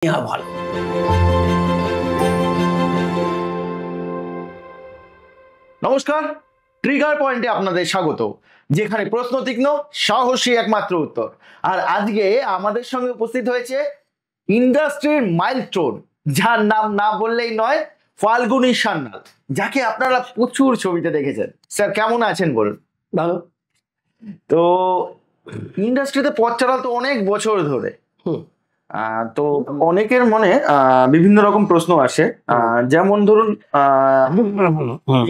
ভালো। নমস্কার, ট্রিগার পয়েন্টে আপনাদের স্বাগত, যেখানে প্রশ্ন তীক্ষ্ণ, সাহসী একমাত্র উত্তর। আর আজকে আমাদের সঙ্গে উপস্থিত হয়েছে ইন্ডাস্ট্রির মাইলস্টোন, যার নাম না বললেই নয়, ফাল্গুনী সান্যাল, যাকে আপনারা প্রচুর ছবিতে দেখেছেন। স্যার কেমন আছেন বলুন? ভালো। তো ইন্ডাস্ট্রিতে পথ চালাল তো অনেক বছর ধরে। তো অনেকের মনে বিভিন্ন রকম প্রশ্ন আসে, যেমন ধরুন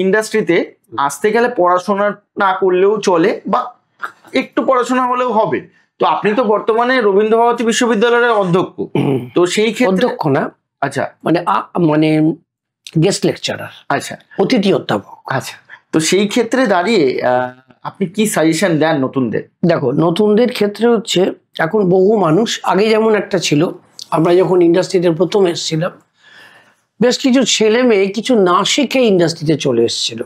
ইন্ডাস্ট্রিতে আসতে গেলে পড়াশোনা না করলেও চলে বা একটু পড়াশোনা হলেও হবে। তো আপনি তো বর্তমানে রবীন্দ্র ভারতী বিশ্ববিদ্যালয়ের অধ্যক্ষ, তো সেই ক্ষেত্রে অধ্যক্ষ না, আচ্ছা মানে গেস্ট লেকচারার, আচ্ছা অতিথি অধ্যাপক। আচ্ছা, তো সেই ক্ষেত্রে দাঁড়িয়ে আপনি কি সাজেশন দেন নতুনদের? দেখো, নতুনদের ক্ষেত্রে হচ্ছে এখন বহু মানুষ, আগে যেমন একটা ছিল, আমরা যখন ইন্ডাস্ট্রিতে প্রথম এসেছিলাম, বেশ কিছু ছেলে মেয়ে কিছু না শিখে ইন্ডাস্ট্রিতে চলে এসেছিল।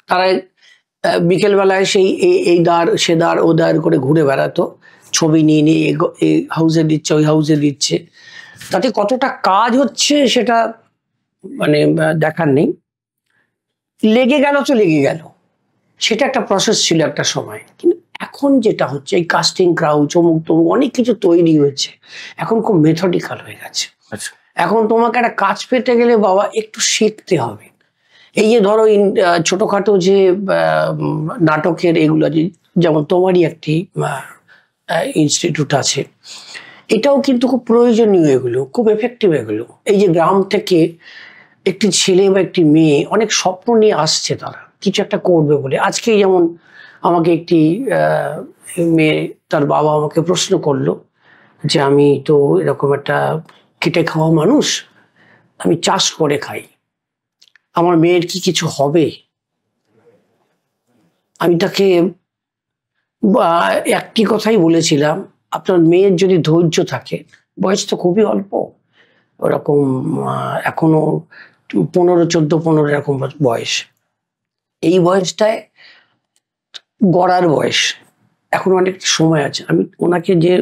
তারা বিকেলবেলায় সেই এই দ্বার সে দ্বার ও দ্বার করে ঘুরে বেড়াতো, ছবি নিয়ে নিয়ে এই হাউসে দিচ্ছে, ওই হাউসে দিচ্ছে। তাতে কতটা কাজ হচ্ছে সেটা মানে দেখার নেই। লেগে গেল তো লেগে গেল, সেটা একটা প্রসেস ছিল একটা সময়। কিন্তু এখন যেটা হচ্ছে, এই কাস্টিং ক্রাউচ অমুক তমুক অনেক কিছু তৈরি হয়েছে, এখন খুব মেথডিক্যাল হয়ে গেছে। আচ্ছা, এখন তোমাকে একটা কাজ পেতে গেলে বাবা একটু শিখতে হবে। এই যে ধরো ছোটখাটো যে নাটকের এগুলো, যেমন তোমারই একটি ইনস্টিটিউট আছে, এটাও কিন্তু খুব প্রয়োজনীয়, এগুলো খুব এফেক্টিভ। এগুলো এই যে গ্রাম থেকে একটি ছেলে বা একটি মেয়ে অনেক স্বপ্ন নিয়ে আসছে, তারা কিছু একটা করবে বলে। আজকে যেমন আমাকে একটি মেয়ে, তার বাবা আমাকে প্রশ্ন করলো যে আমি তো এরকম একটা খেটে খাওয়া মানুষ, আমি চাষ করে খাই, আমার মেয়ের কি কিছু হবে? আমি তাকে একটি কথাই বলেছিলাম, আপনার মেয়ের যদি ধৈর্য থাকে, বয়স তো খুবই অল্প, ওরকম এখনো 15 এরকম বয়স, এই বয়সটায় গড়ার বয়স, এখন অনেক সময় আছে। আমি ওনাকে যে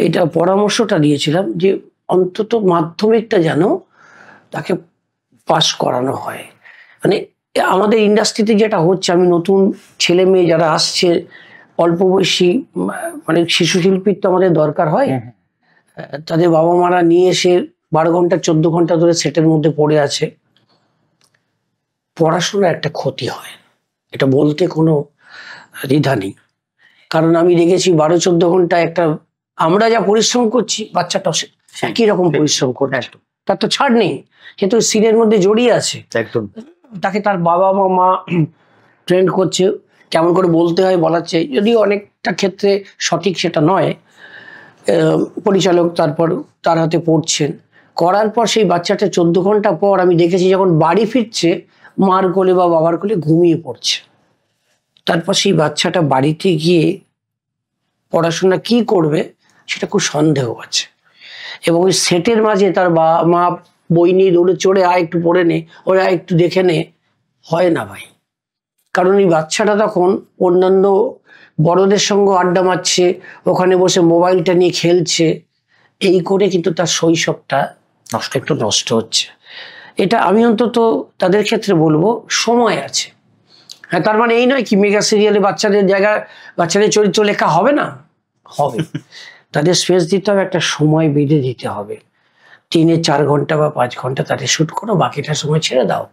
এটা পরামর্শটা দিয়েছিলাম যে অন্তত মাধ্যমিকটা যেন তাকে পাস করানো হয়। মানে আমাদের ইন্ডাস্ট্রিতে যেটা হচ্ছে, আমি নতুন ছেলে মেয়ে যারা আসছে অল্প বয়সী, মানে শিশু শিল্পীর তো আমাদের দরকার হয়, তাদের বাবা মারা নিয়ে এসে 12 ঘন্টা 14 ঘন্টা ধরে সেটের মধ্যে পড়ে আছে। পড়াশোনার একটা ক্ষতি হয়, এটা বলতে কোনো দ্বিধা নেই। কারণ আমি দেখেছি 12-14 ঘন্টা একটা, আমরা যা পরিশ্রম করছি বাচ্চাটাও একই রকম পরিশ্রম করছে, তার তো ছাড় নেই, সে তো সিনের মধ্যে জড়িয়ে আছে একদম। তাকে তার বাবা মা ট্রেন্ড করছে, কেমন করে বলতে হয় বলাচ্ছে, যদিও অনেকটা ক্ষেত্রে সঠিক সেটা নয়। পরিচালক তারপর তার হাতে পড়ছেন, করার পর সেই বাচ্চাটা 14 ঘন্টা পর আমি দেখেছি যখন বাড়ি ফিরছে, মার কোলে বা বাবার কোলে ঘুমিয়ে পড়ছে। তারপর সেই বাচ্চাটা বাড়িতে গিয়ে পড়াশোনা কি করবে সেটা খুব সন্দেহ আছে। এবং ওই সেটের মাঝে তার মা বই নিয়ে দৌড়ে চড়ে আয় একটু পড়ে নে, ওরা একটু দেখে নে, হয় না ভাই। কারণ এই বাচ্চাটা তখন অন্যান্য বড়দের সঙ্গে আড্ডা মারছে, ওখানে বসে মোবাইলটা নিয়ে খেলছে, এই করে কিন্তু তার শৈশবটা একটু নষ্ট হচ্ছে। এটা আমি অন্তত তাদের ক্ষেত্রে বলবো, সময় আছে। হ্যাঁ, তার মানে এই নয় কি মেগা সিরিয়ালে বাচ্চাদের জায়গায় বাচ্চাদের চরিত্র লেখা হবে না, হবে। তাদের স্পেস দিতে হবে, একটা সময় বেঁধে দিতে হবে। 3-4 ঘন্টা বা 5 ঘন্টা তাদের শুট করো, বাকিটা সময় ছেড়ে দাও।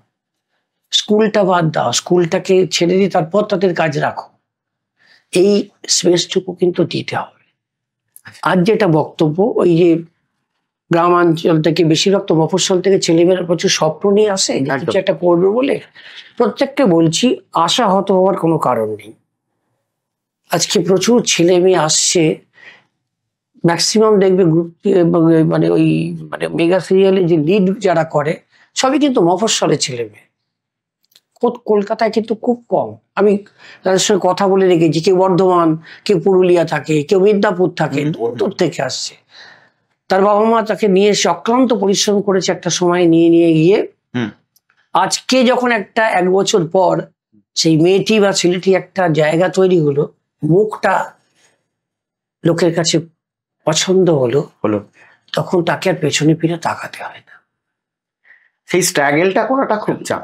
স্কুলটা বাদ দাও, স্কুলটাকে ছেড়ে দিয়ে তারপর তাদের কাজ রাখো। এই স্পেসটুকু কিন্তু দিতে হবে। আর যেটা বক্তব্য, ওই যে গ্রামাঞ্চল থেকে, বেশিরভাগ তো মফস্বল থেকে ছেলেমেয়েরা প্রচুর স্বপ্ন নিয়ে আসে কিছু একটা করবে বলে, প্রত্যেককে বলছি আশাহত হওয়ার কোনো কারণ নেই। আজকে প্রচুর ছেলে মেয়ে আসছে, ম্যাক্সিমাম দেখবে গ্রুপ, মানে ওই মানে মেগা সিরিয়ালে যে লিড যারা করে সবই কিন্তু মফস্বলের ছেলে মেয়ে। কলকাতায় কিন্তু খুব কম। আমি তাদের সঙ্গে কথা বলে রেখেছি, কেউ বর্ধমান, কেউ পুরুলিয়া থাকে, কেউ মিদনাপুর থাকে, দূর দূর থেকে আসছে। তার বাবা মা তাকে নিয়ে এসে অক্লান্ত পরিশ্রম করেছে, একটা সময় নিয়ে গিয়ে আজকে যখন একটা 1 বছর পর সেই মেয়েটি বা ছেলেটি একটা জায়গা তৈরি হলো, মুখটা লোকের কাছে পছন্দ হলো, তখন তাকে আর পেছনে ফিরে তাকাতে হয় না। সেই স্ট্রাগেলটা করাটা খুব চাপ।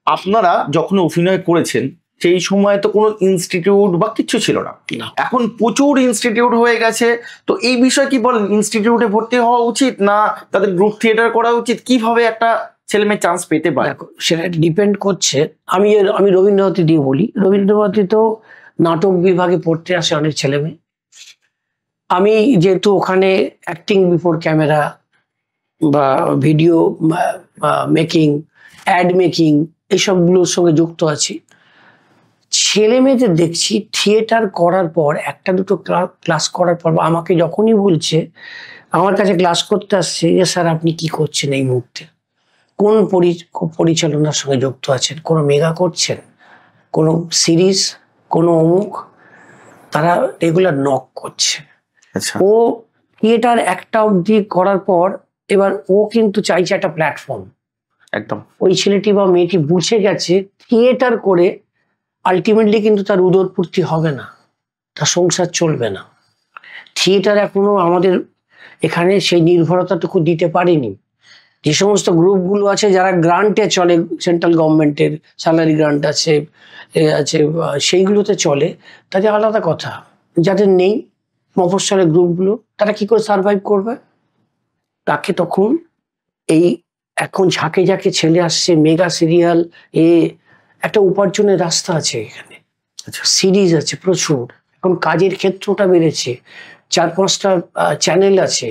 আপনারা যখন অভিনয় করেছেন সেই সময় তো কোনো ইনস্টিটিউট বা কিছু ছিল না, এখন প্রচুর ইনস্টিটিউট হয়ে গেছে। তো এই বিষয়ে কি বলেন, ইনস্টিটিউটে ভর্তি হওয়া উচিত না তাদের গ্রুপ থিয়েটার করা উচিত? কিভাবে একটা ছেলে মেয়ে চান্স পেতে পারে? সেটা ডিপেন্ড করছে। আমি রবীন্দ্রভারতী দিয়ে বলি, রবীন্দ্রভারতী তো নাটক বিভাগে পড়তে আসে অনেক ছেলে মেয়ে। আমি যেহেতু ওখানে অ্যাক্টিং বিফোর ক্যামেরা বা ভিডিও মেকিং, অ্যাড মেকিং এইসবগুলোর সঙ্গে যুক্ত আছি, ছেলে মেয়েদের দেখছি থিয়েটার করার পর একটা দুটো ক্লাস করার পর আমাকে যখনই বলছে, আমার কাছে ক্লাস করতে আসছে যে স্যার আপনি কি করছেন এই মুহূর্তে, কোন পরিচালনার সঙ্গে যুক্ত আছেন, কোনো মেগা করছেন, কোনো সিরিজ, কোনো অমুক, তারা রেগুলার নক করছে। ও থিয়েটার একটা অবধি করার পর এবার ও কিন্তু চাইছে একটা প্ল্যাটফর্ম। একদম ওই ছেলেটি বা মেয়েটি বুঝে গেছে থিয়েটার করে আলটিমেটলি কিন্তু তার উদরপূর্তি হবে না, তার সংসার চলবে না। থিয়েটার এখনো আমাদের এখানে সেই নির্ভরতাটুকু দিতে পারেনি। যে সমস্ত গ্রুপগুলো আছে যারা গ্রান্টে চলে, সেন্ট্রাল গভর্নমেন্টের স্যালারি গ্রান্ট আছে সেইগুলোতে চলে, তাদের আলাদা কথা। যাদের নেই মফস্বলের গ্রুপগুলো, তারা কি করে সার্ভাইভ করবে? তাকে তখন এই এখন ঝাঁকে ঝাঁকে ছেলে আসছে, মেগা সিরিয়াল, একটা উপার্জনের রাস্তা আছে এখানে, সিরিজ আছে প্রচুর, এখন কাজের ক্ষেত্রটা বেড়েছে, 4-5টা চ্যানেল আছে,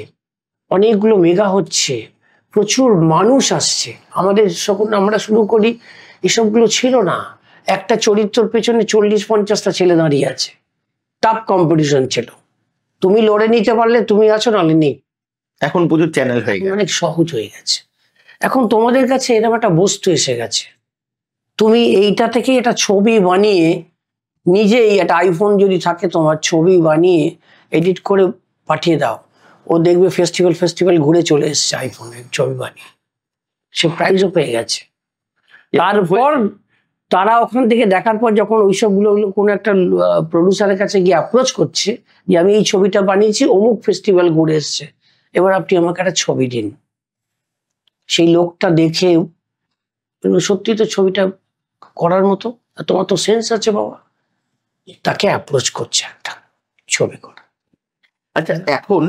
অনেকগুলো মেগা হচ্ছে, প্রচুর মানুষ আসছে। আমরা শুরু করি এসবগুলো ছিল না, একটা চরিত্রের পেছনে 40-50টা ছেলে দাঁড়িয়ে আছে, টাফ কম্পিটিশন ছিল, তুমি লড়ে নিতে পারলে তুমি আছো, নাহলে নেই। এখন প্রচুর চ্যানেল হয়ে গেছে, অনেক সহজ হয়ে গেছে। এখন তোমাদের কাছে এরকম একটা বস্তু এসে গেছে, তুমি এইটা থেকে একটা ছবি বানিয়ে নিজেই, একটা আইফোন যদি থাকে তোমার, ছবি বানিয়ে এডিট করে পাঠিয়ে দাও, ও দেখবে ফেস্টিভ্যাল ঘুরে চলে এসছে আইফোনে ছবি বানিয়ে, সে প্রাইজও পেয়ে গেছে। তারপর তারা ওখান থেকে দেখার পর যখন ওইসবগুলো কোনো একটা প্রডিউসারের কাছে গিয়ে অ্যাপ্রোচ করছে যে আমি এই ছবিটা বানিয়েছি, অমুক ফেস্টিভ্যাল ঘুরে এসছে, এবার আপনি আমাকে একটা ছবি দিন, সেই লোকটা দেখে সত্যি তো ছবিটা করার মতো, তোমার তো সেন্স আছে বাবা, তাকে অ্যাপ্রোচ করছে একটা ছবি করা। আচ্ছা, এখন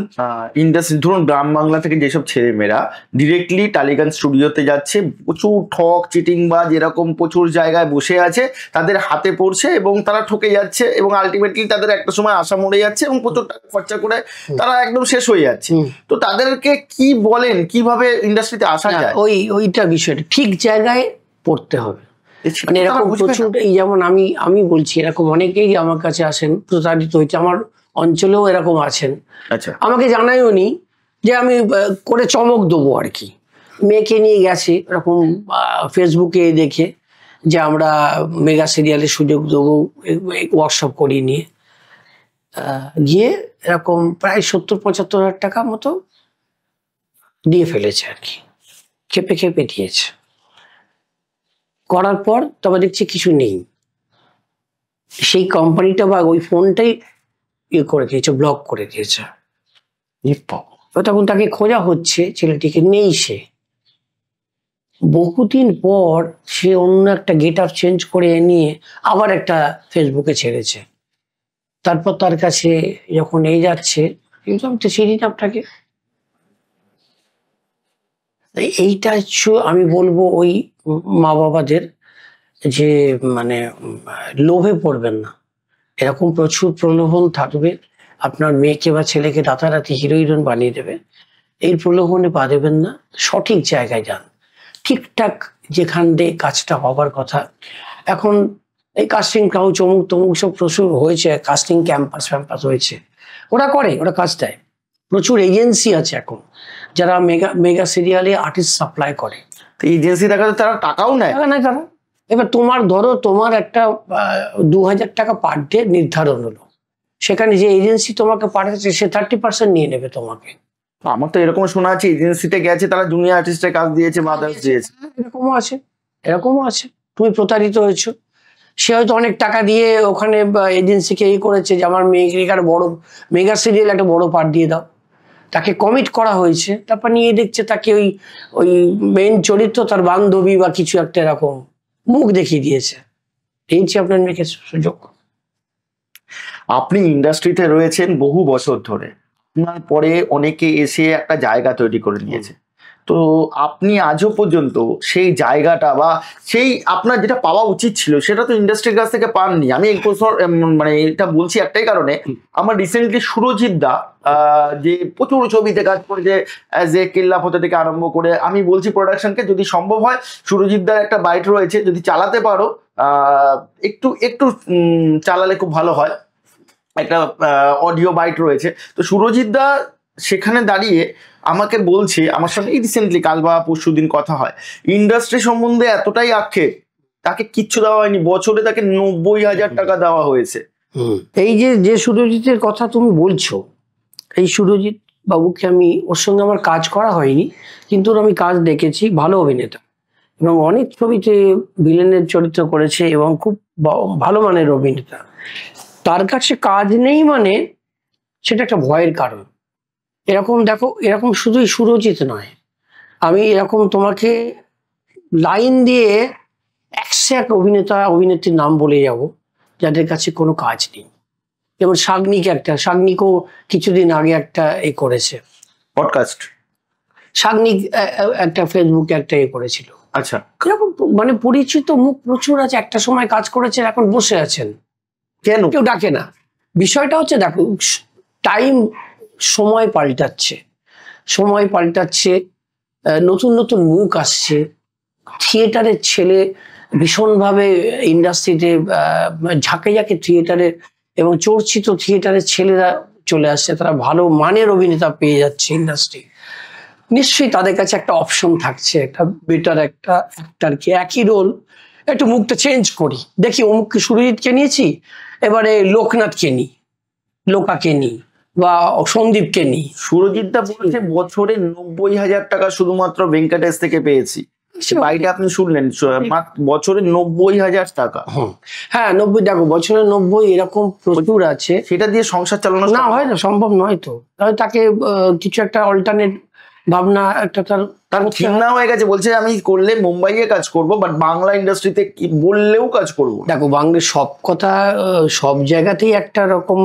ইন্ডাস্ট্রি ধরুন গ্রাম বাংলা থেকে যেসব ছেলেমেয়েরা ডিরেক্টলি টালিগঞ্জ স্টুডিওতে যাচ্ছে, প্রচুর ঠক চিটিং বা যেরকম প্রচুর জায়গায় বসে আছে, তাদের হাতে পড়ছে এবং তারা ঠকে যাচ্ছে এবং আলটিমেটলি তাদের একটা সময় আশা মরে যাচ্ছে এবং প্রচুর টাকা খরচা করে তারা একদম শেষ হয়ে যাচ্ছে। তো তাদেরকে কি বলেন, কিভাবে ইন্ডাস্ট্রিতে আসা যায়? ওইটা বিষয়টা ঠিক জায়গায় পড়তে হবে। মানে এরকম প্রচুর, এই যেমন আমি বলছি, এরকম অনেকেই আমার কাছে আসেন, প্রতারিত হয়েছে, আমার অঞ্চলেও এরকম আছেন। আচ্ছা, আমাকে জানাইও নি যে আমি করে চমক দেবো আর কি, মেয়েকে নিয়ে গেছি এরকম ফেসবুকে দেখে যে আমরা মেগা সিরিয়ালের সুযোগ দেবো, ওয়ার্কশপ করিয়ে নিয়ে গিয়ে এরকম প্রায় 70-75 হাজার টাকা মতো দিয়ে ফেলেছে আর কি, খেপে খেপে দিয়েছে। করার পর তবে দেখছি কিছু নেই, সেই কোম্পানিটা বা ওই ফোনটাই করে দিয়েছে, ব্লক করে দিয়েছে। তখন তাকে খোঁজা হচ্ছে, ছেলেটিকে নেই, সে বহুদিন পর সে অন্য একটা গেট আপ চেঞ্জ করে নিয়ে আবার একটা ফেসবুকে ছেড়েছে। তারপর তার কাছে যখন এই যাচ্ছে, কিন্তু আমি তো চিনি না আপনাকে। এইটা হচ্ছে আমি বলবো ওই মা বাবাদের, যে মানে লোভে পড়বেন না, এরকম প্রচুর প্রলোভন থাকবে, আপনার মেয়েকে বা ছেলেকে রাতারাতি হিরো হিরোইন বানিয়ে দেবে, এই প্রলোভনে পা দেবেন না, সঠিক জায়গায় যান, ঠিকঠাক যেখান দিয়ে কাজটা হবার কথা। এখন এই কাস্টিং কাউচ অমুক তমুক সব প্রচুর হয়েছে, কাস্টিং ক্যাম্পাস হয়েছে, ওরা কাজ দেয়, প্রচুর এজেন্সি আছে এখন যারা মেগা সিরিয়ালে আর্টিস্ট সাপ্লাই করে। এজেন্সি দেখাতে তারা টাকাও নেয় না তারা, এবার তোমার একটা 2000 টাকা পার ডে নির্ধারণ হলো, সেখানে যে এজেন্সি তোমাকে পাঠাচ্ছে সে 30% নিয়ে নেবে তোমাকে। আমার তো এরকম শোনা আছে এজেন্সিতে গেছে তারা জুনিয়র আর্টিস্টের কাজ দিয়েছে বা আদার্স দিয়েছে, এরকমও আছে। তুমি প্রতারিত হয়েছো, সে হয়তো অনেক টাকা দিয়ে ওখানে এজেন্সিকে করেছে যে আমার মেয়েকে বড় মেগা সিরিয়াল একটা বড় পার্ট দিয়ে দাও, তাকে কমিট করা হয়েছে, তারপর নিয়ে দেখছে তাকে ওই ওই মেইন চরিত্র তার বান্ধবী বা কিছু একটা এরকম মুখ দেখিয়ে দিয়েছে। এই যে আপনার মেয়েকে সুযোগ। আপনি ইন্ডাস্ট্রিতে রয়েছেন বহু বছর ধরে, আপনার পরে অনেকে এসে একটা জায়গা তৈরি করে নিয়েছে, তো আপনি আজও পর্যন্ত সেই জায়গাটা বা সেই আপনার যেটা পাওয়া উচিত ছিল সেটা তো ইন্ডাস্ট্রির কাছ থেকে পাননি। আমি এই বছর মানে এটা বলছি একটাই কারণে, আমার রিসেন্টলি সুরজিৎ দা যে প্রচুর ছবিতে কাজ করেছে, অ্যাজ এ কেল্লা ফতে থেকে আরম্ভ করে, আমি বলছি প্রোডাকশনকে যদি সম্ভব হয় সুরজিৎ দার একটা বাইট রয়েছে, যদি চালাতে পারো একটু একটু চালালে খুব ভালো হয়, একটা অডিও বাইট রয়েছে। তো সুরজিৎ দা সেখানে দাঁড়িয়ে আমাকে বলছে, আমার সঙ্গে রিসেন্টলি কাল বা পরশু দিন কথা হয়, ইন্ডাস্ট্রি সম্বন্ধে এতটাই আক্ষেপ, তাকে কিচ্ছু দেওয়া হয়নি, বছরে তাকে 90,000 টাকা দেওয়া হয়েছে। এই যে যে সুরজিতের কথা তুমি বলছো, এই সুরজিৎ বাবুকে আমি, ওর সঙ্গে আমার কাজ করা হয়নি, কিন্তু ওর আমি কাজ দেখেছি, ভালো অভিনেতা এবং অনেক ছবিতে ভিলেনের চরিত্র করেছে এবং খুব ভালো মানের অভিনেতা। তার কাছে কাজ নেই মানে সেটা একটা ভয়ের কারণ। এরকম দেখো, এরকম শুধুই সুরজিৎ নয়, আমি এরকম তোমাকে লাইন দিয়ে একশো এক অভিনেতা অভিনেত্রীর নাম বলে যাব যাদের কাছে কোনো কাজ নেই। যেমন সাগনিকও কিছুদিন আগে একটা করেছে পডকাস্ট, সাগনিক একটা ফেসবুকে একটা করেছিল। আচ্ছা, এরকম মানে পরিচিত মুখ প্রচুর আছে, একটা সময় কাজ করেছেন, এখন বসে আছেন, কেন কেউ ডাকে না। বিষয়টা হচ্ছে দেখো, টাইম, সময় পাল্টাচ্ছে, নতুন নতুন মুখ আসছে, থিয়েটারের ছেলে ভীষণভাবে ইন্ডাস্ট্রিতে ঝাঁকে ঝাঁকে থিয়েটারে এবং চর্চিত থিয়েটারের ছেলেরা চলে আসছে, তারা ভালো মানের অভিনেতা পেয়ে যাচ্ছে ইন্ডাস্ট্রি। নিশ্চয়ই তাদের কাছে একটা অপশন থাকছে, একটা বেটার একটা অ্যাক্টরকে, একই রোল একটু মুখটা চেঞ্জ করি, দেখি অমুককে সুরজিৎকে নিয়েছি, এবারে লোকনাথকে নিই, লোকাকে নিই বা সন্দীপকে নিই। সুরজিৎ দা বলছে বছরে 90,000 টাকা শুধুমাত্র ভেঙ্কটেশ থেকে পেয়েছি, বাইরে আপনি শুনলেন, বছরে 90,000 টাকা। হ্যাঁ 90, দেখো বছরে 90 এরকম প্রচুর আছে, সেটা দিয়ে সংসার চালানো না হয় না, সম্ভব নয়। তো তাহলে তাকে কিছু একটা অল্টারনেট ভাবনা একটা তার ঠিক না হয়ে গেছে, বলছে আমি করলে মুম্বাইয়ে কাজ করব, বাট বাংলা ইন্ডাস্ট্রিতে কি বললেও কাজ করব। দেখো বাংলার সব কথা, সব জায়গাতেই একটা রকম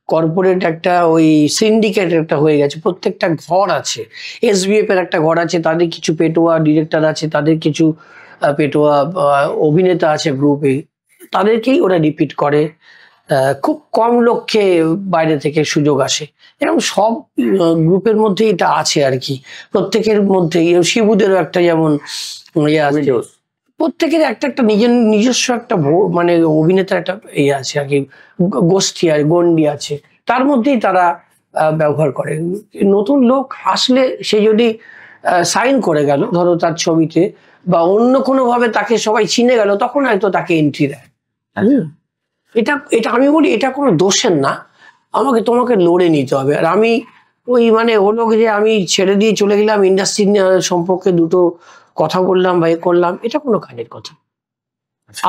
কর্পোরেট একটা ওই সিন্ডিকেট একটা হয়ে গেছে, প্রত্যেকটা ঘর আছে, এসবিএফ এর একটা ঘর আছে, তাদের কিছু পেটোয়া ডিরেক্টর আছে, তাদের কিছু পেটোয়া অভিনেতা আছে গ্রুপে, তাদেরকেই ওরা রিপিট করে, খুব কম লোককে বাইরে থেকে সুযোগ আসে। এরকম সব গ্রুপের মধ্যে এটা আছে আর কি, প্রত্যেকের মধ্যে। শিবুদেরও একটা যেমন আছে, প্রত্যেকের একটা একটা নিজস্ব একটা মানে অভিনেতার একটা আছে আর কি, গোষ্ঠী আর গন্ডি আছে, তার মধ্যেই তারা ব্যবহার করে। নতুন লোক আসলে সে যদি সাইন করে গেল ধরো তার ছবিতে, বা অন্য কোনো ভাবে তাকে সবাই চিনে গেল, তখন হয়তো তাকে এন্ট্রি দেয়। এটা এটা আমি বলি এটা কোনো দোষের না, তোমাকে লড়ে নিতে হবে। আর আমি ওই মানে হলো যে আমি ছেড়ে দিয়ে চলে গেলাম, ইন্ডাস্ট্রি সম্পর্কে দুটো কথা বললাম বা করলাম, এটা কোনো কাজের কথা।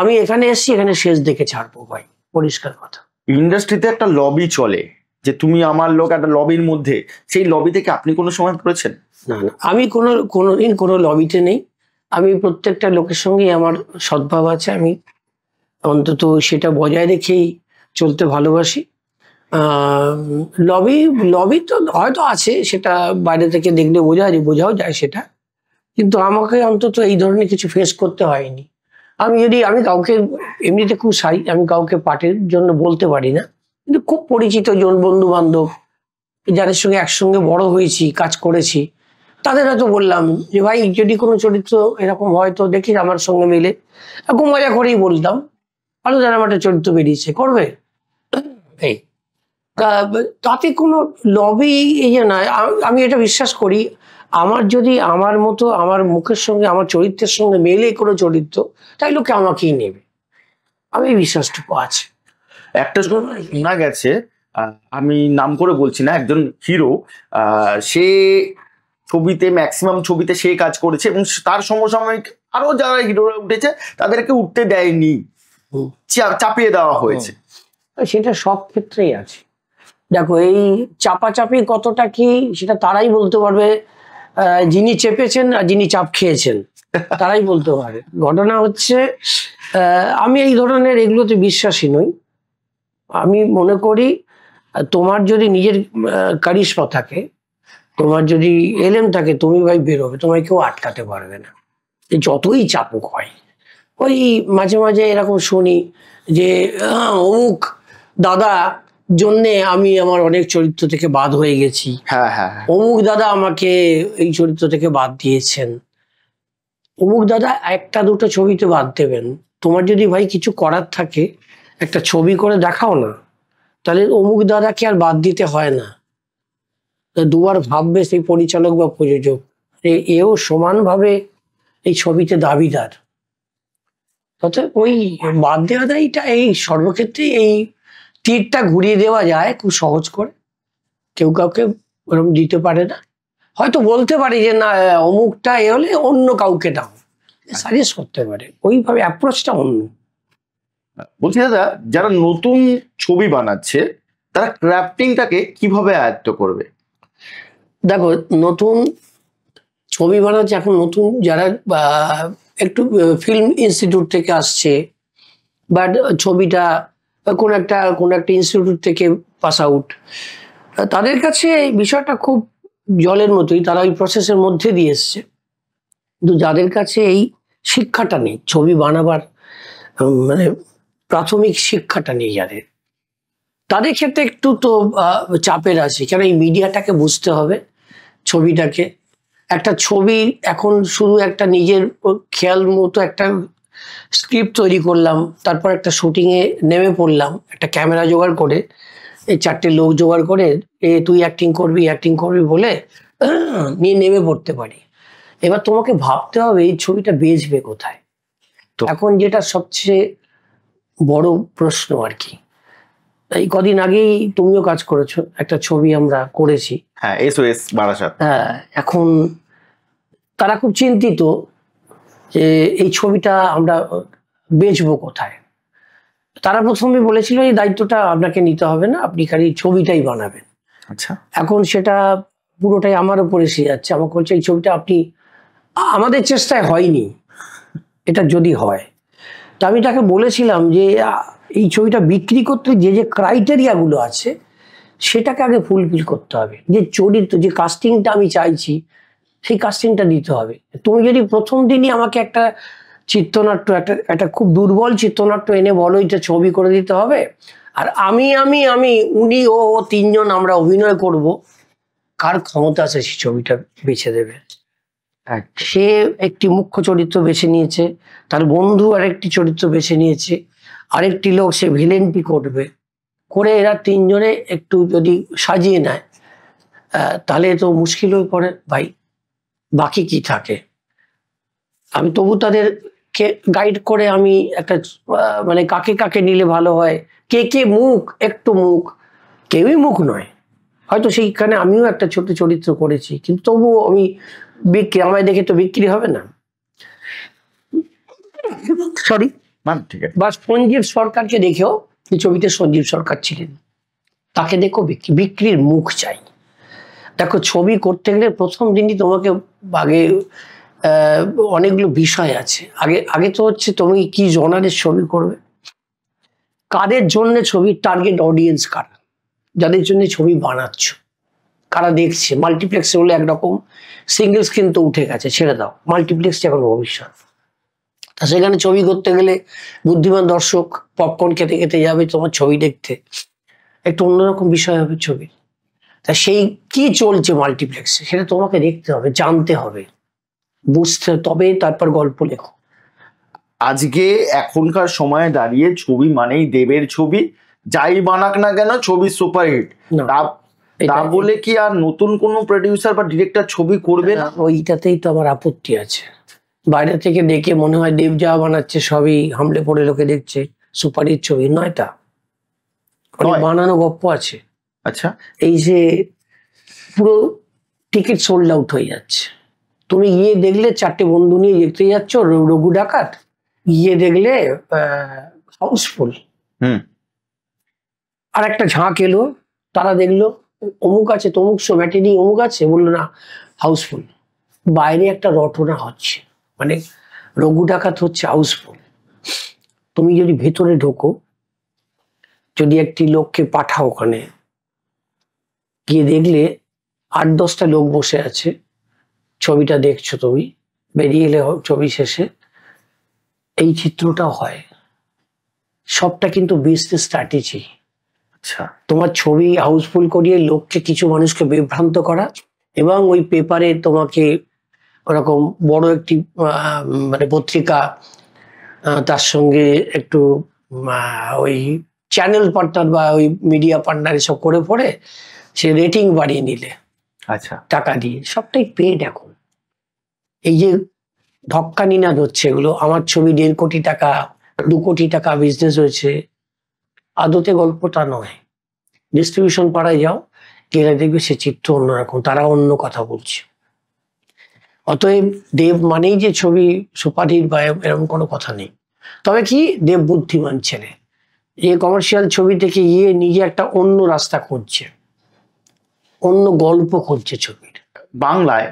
আমি এখানে এসেছি, এখানে শেষ দেখে ছাড়বো ভাই, পরিষ্কার কথা। ইন্ডাস্ট্রিতে একটা লবি চলে, যে তুমি আমার লোক, একটা লবির মধ্যে, সেই লবি থেকে আপনি কোনো সময় পড়েছেন? না না, আমি কোনোদিন কোনো লবিতে নেই। আমি প্রত্যেকটা লোকের সঙ্গে আমার সদ্ভাব আছে, আমি অন্তত সেটা বজায় রেখেই চলতে ভালোবাসি। লবি তো হয়তো আছে, সেটা বাইরে থেকে দেখলে বোঝাও যায় সেটা, কিন্তু আমাকে অন্তত এই ধরনের কিছু ফেস করতে হয়নি। আমি কাউকে এমনিতে খুব আমি কাউকে পার্টির জন্য বলতে পারি না, কিন্তু খুব পরিচিত জন, বন্ধু বান্ধব, যাদের সঙ্গে একসঙ্গে বড় হয়েছি, কাজ করেছি, তাদের হয়তো বললাম যে ভাই যদি কোনো চরিত্র এরকম হয় তো দেখিস আমার সঙ্গে মিলে, খুব মজা করেই বলতাম, ভালো জানা একটা চরিত্র বেরিয়েছে, করবে। এই তাতে কোনো লবি এই যে না, আমি এটা বিশ্বাস করি, যদি আমার মতো আমার মুখের সঙ্গে আমার চরিত্রের সঙ্গে মেলে কোনো চরিত্র, তাই লোকে আমাকেই নেবে, আমি বিশ্বাসটুকু আছে। একটা শোনা গেছে, আমি নাম করে বলছি না, একজন হিরো, সে ছবিতে ম্যাক্সিমাম ছবিতে সে কাজ করেছে এবং তার সমসাময়িক আরো যারা হিরোরা উঠেছে তাদেরকে উঠতে দেয়নি, চাপিয়ে দেওয়া হয়েছে। সেটা সব ক্ষেত্রেই আছে, দেখো এই চাপাচাপি কতটা কি সেটা তারাই বলতে পারবে, যিনি চেপেছেন আর যিনি চাপ খেয়েছেন তারাই বলতে পারে। ঘটনা হচ্ছে আমি এই ধরনের এগুলোতে বিশ্বাসী নই। আমি মনে করি তোমার যদি নিজের কারিশমা থাকে, তোমার যদি এলেম থাকে, তুমি ভাই বেরোবে, তোমায় কেউ আটকাতে পারবে না, যতই চাপক হয়। ওই মাঝে মাঝে এরকম শুনি যে অমুক দাদা জন্যে আমি আমার অনেক চরিত্র থেকে বাদ হয়ে গেছি, হ্যাঁ হ্যাঁ হ্যাঁ। অমুক দাদা আমাকে এই চরিত্র থেকে বাদ দিয়েছেন। অমুক দাদা একটা দুটো ছবিতে বাদ দেবেন, তোমার যদি ভাই কিছু করার থাকে একটা ছবি করে দেখাও না, তাহলে অমুক দাদাকে আর বাদ দিতে হয় না। দুবার ভাববে সেই পরিচালক বা প্রযোজক, এও সমানভাবে এই ছবিতে দাবিদার। অর্থাৎ ওই বাদ দেওয়া দায়টা এই সর্বক্ষেত্রে এই তীরটা ঘুরিয়ে দেওয়া যায় খুব সহজ করে, কেউ কাউকে ওরকম দিতে পারে না। হয়তো বলতে পারে যে না অমুকটা এ হলে অন্য কাউকে দাও, সাজেস্ট করতে পারে, ওইভাবে অ্যাপ্রোচটা অন্য। বলছি দাদা, যারা নতুন ছবি বানাচ্ছে তারা ক্রাফটিংটাকে কিভাবে আয়ত্ত করবে? দেখো নতুন ছবি বানাচ্ছে এখন নতুন যারা একটু ফিল্ম ইনস্টিটিউট থেকে আসছে, বা ছবিটা কোন একটা ইনস্টিটিউট থেকে পাস আউট, তাদের কাছে এই বিষয়টা খুব জলের মতোই, তারা ওই প্রসেসের মধ্যে দিয়ে এসছে। কিন্তু যাদের কাছে এই শিক্ষাটা নেই, ছবি বানাবার মানে প্রাথমিক শিক্ষাটা নেই যাদের, তাদের ক্ষেত্রে একটু তো চাপের আছে। কেন এই মিডিয়াটাকে বুঝতে হবে, ছবিটাকে, একটা ছবি এখন শুধু একটা নিজের খেয়াল মতো একটা স্ক্রিপ্ট তৈরি করলাম, তারপর একটা শুটিংয়ে নেমে পড়লাম, একটা ক্যামেরা জোগাড় করে, এই 4টে লোক জোগাড় করে তুই অ্যাক্টিং করবি বলে নিয়ে নেমে পড়তে পারি। এবার তোমাকে ভাবতে হবে এই ছবিটা বেচবে কোথায়। তো এখন যেটা সবচেয়ে বড় প্রশ্ন আর কি, এই কদিন আগেই তুমিও কাজ করেছো, একটা ছবি আমরা করেছি, হ্যাঁ, SOS বারাসাত। হ্যাঁ, এখন তারা খুব চিন্তিত যে এই ছবিটা আমরা বেচবো কোথায়। তারা প্রথমে বলেছিল এই দায়িত্বটা আপনাকে নিতে হবে না, আপনি খালি ছবিটাই বানাবেন। আচ্ছা। এখন সেটা পুরোটাই আমার উপরে এসে যাচ্ছে, আমাকে বলছে এই ছবিটা আপনি, আমাদের চেষ্টায় হয়নি, এটা যদি হয়। তা আমি তাকে বলেছিলাম যে এই ছবিটা বিক্রি করতে যে যে ক্রাইটেরিয়াগুলো আছে সেটাকে আগে ফুলফিল করতে হবে, যে চরিত্র যে কাস্টিংটা আমি চাইছি সেই কাস্টিংটা দিতে হবে। তুমি যদি প্রথম দিনই আমাকে একটা চিত্রনাট্য, একটা খুব দুর্বল চিত্রনাট্য এনে বলো এটা ছবি করে দিতে হবে, আর আমি উনি ও তিনজন আমরা অভিনয় করব, কার ক্ষমতা আছে সেই ছবিটা বেছে দেবে? সে একটি মুখ্য চরিত্র বেছে নিয়েছে, তার বন্ধু আরেকটি চরিত্র বেছে নিয়েছে, আরেকটি লোক সে ভিলেনটি করবে, করে এরা তিনজনে একটু যদি সাজিয়ে নেয় তাহলে তো মুশকিল হয়ে পড়ে ভাই, বাকি কি থাকে। আমি তবু তাদেরকে গাইড করে আমি একটা মানে কাকে কাকে নিলে ভালো হয়, কে মুখ, একটু মুখ, কেউই মুখ নয়, হয়তো সেইখানে আমিও একটা ছোট চরিত্র করেছি, কিন্তু তবুও আমি বিক্রি, আমায় দেখে তো বিক্রি হবে না, সরি। ঠিক আছে। বা সঞ্জীব সরকারকে দেখেও, এই ছবিতে সঞ্জীব সরকার ছিলেন, তাকে দেখো বিক্রির মুখ চাই। দেখো ছবি করতে গেলে প্রথম দিনই তোমাকে আগে অনেকগুলো বিষয় আছে, আগে তো হচ্ছে তুমি কি জনারের ছবি করবে, কাদের জন্য ছবির টার্গেট অডিয়েন্স কারা, যাদের জন্য ছবি বানাচ্ছ, কারা দেখছে। মাল্টিপ্লেক্সে হলে একরকম, সিঙ্গেল স্ক্রিন তো উঠে গেছে, ছেড়ে দাও, মাল্টিপ্লেক্সে এখন ভবিষ্যৎ। তা সেখানে ছবি করতে গেলে বুদ্ধিমান দর্শক পপকর্ন খেতে খেতে যাবে তোমার ছবি দেখতে, একটু অন্যরকম বিষয় হবে ছবি। তা সেই কি চলছে মাল্টিপ্লেক্সে সেটা তোমাকে দেখতে হবে, জানতে হবে, বুঝতে, তবে তারপর গল্প লেখো। আজকে এখনকার সময়ে দাঁড়িয়ে ছবি মানেই দেবের ছবি, যাই বানাক না কেন ছবি সুপারহিট, তা বলে কি আর নতুন কোনো প্রডিউসার বা ডিরেক্টর ছবি করবে না? ওইটাতেই তো আমার আপত্তি আছে। বাইরে থেকে দেখে মনে হয় দেব যা বানাচ্ছে সবই হামলে পড়ে লোকে দেখছে, সুপারহিট ছবি নয়, তা বানানো গপ্প আছে। আচ্ছা, এই যে পুরো টিকিট সোল্ড আউট হয়ে যাচ্ছে, তুমি গিয়ে দেখলে 4টে বন্ধু নিয়ে দেখতে যাচ্ছ রঘু ডাকাত, গিয়ে দেখলে হাউসফুল। আর একটা ঝাঁক এলো তারা দেখলো অমুক আছে, তমুক শো ম্যাটিনি অমুক আছে, বললো না হাউসফুল। বাইরে একটা রটনা হচ্ছে, মানে রঘু ডাকাত হচ্ছে হাউসফুল। তুমি যদি ভেতরে ঢোকো, যদি একটি লোককে পাঠাও ওখানে, গিয়ে দেখলে 8-10টা লোক বসে আছে, ছবিটা দেখছো তুমি, বেরিয়ে এলে ছবি শেষে এই চিত্রটা হয়। সবটা কিন্তু বিজনেস স্ট্র্যাটেজি। আচ্ছা, তোমার ছবি হাউসফুল করিয়ে লোককে, কিছু মানুষকে বিভ্রান্ত করা, এবং ওই পেপারে তোমাকে ওরকম বড় একটি মানে পত্রিকা, তার সঙ্গে একটু ওই চ্যানেল পার্টনার বা ওই মিডিয়া পার্টনার এসব করে পড়ে সে রেটিং বাড়িয়ে নিলে আচ্ছা, টাকা দিয়ে, সবটাই পেড এখন। এই যে ঢক্কানি না হচ্ছে এগুলো, আমার ছবি 1.5 কোটি টাকা 2 কোটি টাকা বিজনেস হয়েছে, আদতে গল্পটা নয়। ডিস্ট্রিবিউশন পাড়ায় যাও, গেলে দেখবে সে চিত্র অন্যরকম, তারা অন্য কথা বলছে। অতএব দেব মানেই যে ছবি সুপারহিট বা এরকম কোনো কথা নেই। তবে কি, দেব বুদ্ধিমান ছেলে, যে কমার্শিয়াল ছবি থেকে গিয়ে নিজে একটা অন্য রাস্তা খুঁজছে, অন্য গল্প খুঁজছে ছবির। বাংলায়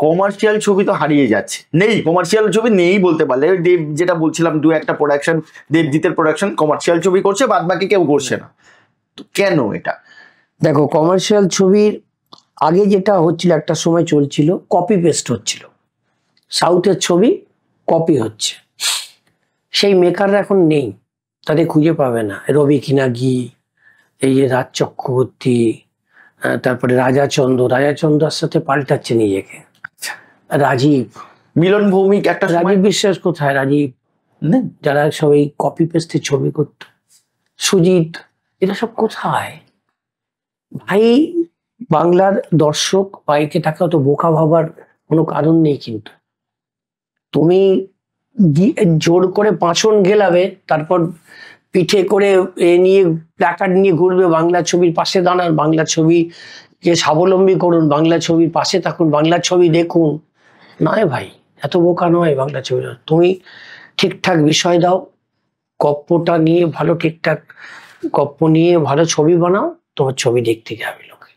কমার্শিয়াল ছবি তো হারিয়ে যাচ্ছে, নেই কমার্শিয়াল ছবি নেই বলতে পারলে। দেব যেটা বলছিলাম, 2-একটা প্রোডাকশন, দেবজিতের প্রোডাকশন কমার্শিয়াল ছবি করছে, বাদ বাকি কেউ করছে না। তো কেন এটা? দেখো, কমার্শিয়াল ছবির আগে যেটা হচ্ছিল, একটা সময় চলছিল কপি পেস্ট হচ্ছিল, সাউথের ছবি কপি হচ্ছে, সেই মেকাররা এখন নেই, তাদের খুঁজে পাবে না। রবি কিনাগি, এই যে রাজ চক্রবর্তী, তারপরে রাজাচন্দ্রার সাথে পাল্টাচ্ছে নিজেকে, রাজীব, মিলন ভৌমিক একটা সময়, রাজীব বিশ্বাস কোথায়, রাজীব নেই। যারা সবাই কপি পেস্টে ছবি করত, সুজিত, এরা সব কোথায় ভাই? বাংলার দর্শক বা একে তাকে অত বোকা ভাবার কোনো কারণ নেই। কিন্তু তুমি জোর করে পাঁচন গেলাবে, তারপর পিঠে করে এ নিয়ে প্ল্যাকার্ড নিয়ে ঘুরবে, বাংলা ছবির পাশে দাঁড়ান, বাংলা ছবিকে স্বাবলম্বী করুন, বাংলা ছবির পাশে থাকুন, বাংলা ছবি দেখুন। নয় ভাই, এত বোকা নয় বাংলা ছবি। তুমি ঠিকঠাক বিষয় দাও, গপ্পটা নিয়ে ভালো, ঠিকঠাক গপ্প নিয়ে ভালো ছবি বানাও, তোমার ছবি দেখতে যাবে লোকে।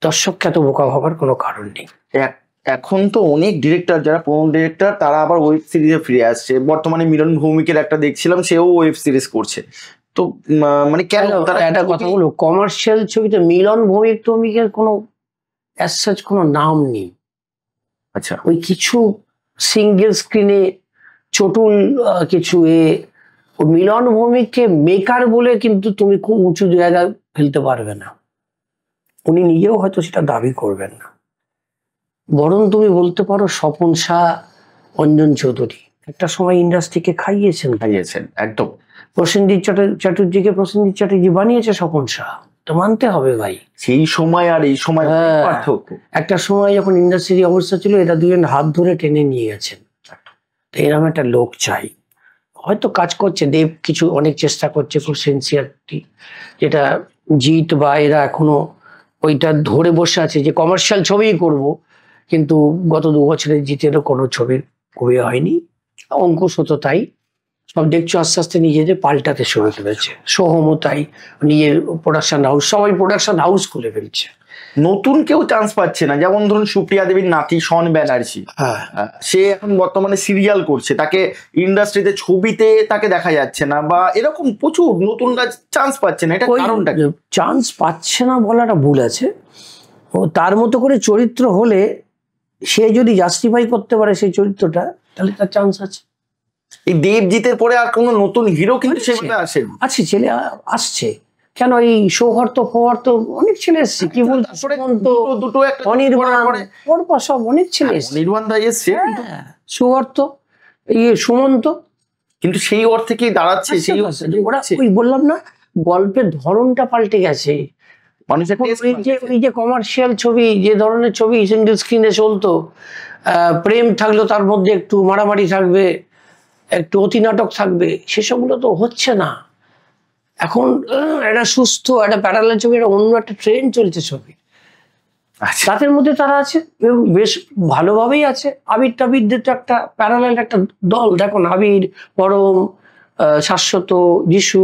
দর্শককে এত বোকা ভাবার কোনো কারণ নেই। এখন তো অনেক ডিরেক্টর, যারা পুরনো ডিরেক্টর, তারা আবার ওয়েব সিরিজে ফিরে আসছে। বর্তমানে মিলন ভৌমিকের একটা দেখছিলাম, সেও ওয়েব সিরিজ করছে। তো মানে কেন তারা একটা কথা বলো, কমার্শিয়াল ছবিতে মিলন ভৌমিকের কোনো অ্যাজ সাচ কোনো নাম নেই। আচ্ছা, ওই কিছু সিঙ্গেল স্ক্রিনে চটুল কিছু মিলন ভৌমিককে মেকার বলে কিন্তু তুমি খুব উঁচু জায়গায় ফেলতে পারবে না, উনি নিজেও হয়তো সেটা দাবি করবেন না। বরং তুমি বলতে পারো স্বপন শাহ, অঞ্জন চৌধুরী একটা সময় ইন্ডাস্ট্রিকে খাইয়েছেন। একদম। প্রসেনজিৎ চ্যাটার্জি বানিয়েছে স্বপন শাহ, তো মানতে হবে ভাই। সেই সময় আর এই সময় পার্থক্য। একটা সময় যখন ইন্ডাস্ট্রির অবস্থা ছিল, এরা দুজন হাত ধরে টেনে নিয়ে গেছেন। তো এরকম একটা লোক চাই, হয়তো কাজ করছে দেব, কিছু অনেক চেষ্টা করছে, খুব সিনসিয়ারটি, যেটা জিৎ বা এরা এখনো ওইটা ধরে বসে আছে যে কমার্শিয়াল ছবিই করব। কিন্তু গত 2 বছরে জিতেরও কোনো ছবির কবি হয়নি। অঙ্কুশ হতো তাই, সব দেখছো আস্তে আস্তে নিজেদের পাল্টাতে শুরু করেছে। সোহমও তাই, নিজের প্রোডাকশন হাউস, সবাই প্রোডাকশন হাউস খুলে ফেলছে। নতুন কেউ চান্স পাচ্ছে না। যেমন ধরুন সুপ্রিয়া দেবীর নাতি শন ব্যানার্জি, সে এখন বর্তমানে সিরিয়াল করছে, তাকে ইন্ডাস্ট্রিতে ছবিতে তাকে দেখা যাচ্ছে না, বা এরকম প্রচুর নতুনরা চান্স পাচ্ছে না। এটা কারণটা কি? চান্স পাচ্ছে না বলাটা ভুল আছে। ও তার মতো করে চরিত্র হলে, সে যদি জাস্টিফাই করতে পারে সেই চরিত্রটা, তাহলে তার চান্স আছে। এই দেবজিতের পরে আর কোনো নতুন হিরো কিন্তু সেভাবে আসে আছে, ছেলে আসছে কেন, এই সৌহার্দ্য ফৌহার্দ্য অনেক ছেলে এসছে, কি বলতো দুটো একটা অনির্বাণ, পরপর সব অনেক ছেলে এসছে। অনির্বাণ দা এসছে, সৌহার্দ্য, সুমন্ত, কিন্তু সেই অর্থে কি দাঁড়াচ্ছে? সেই ওরা ওই বললাম না, গল্পের ধরনটা পাল্টে গেছে। মানুষের ওই যে কমার্শিয়াল ছবি, যে ধরনের ছবি সিঙ্গেল স্ক্রিনে চলতো, প্রেম থাকলো, তার মধ্যে একটু মারামারি থাকবে, একটু অতি নাটক থাকবে, সেসবগুলো তো হচ্ছে না এখন। একটা সুস্থ একটা প্যারালাল ছবি, একটা অন্য একটা ট্রেন্ড চলছে ছবি, তাদের মধ্যে তারা আছে এবং বেশ ভালোভাবেই আছে। আবির টাবিরদের তো একটা প্যারালাল একটা দল, দেখো না, আবির, পরম, শাশ্বত, যিশু,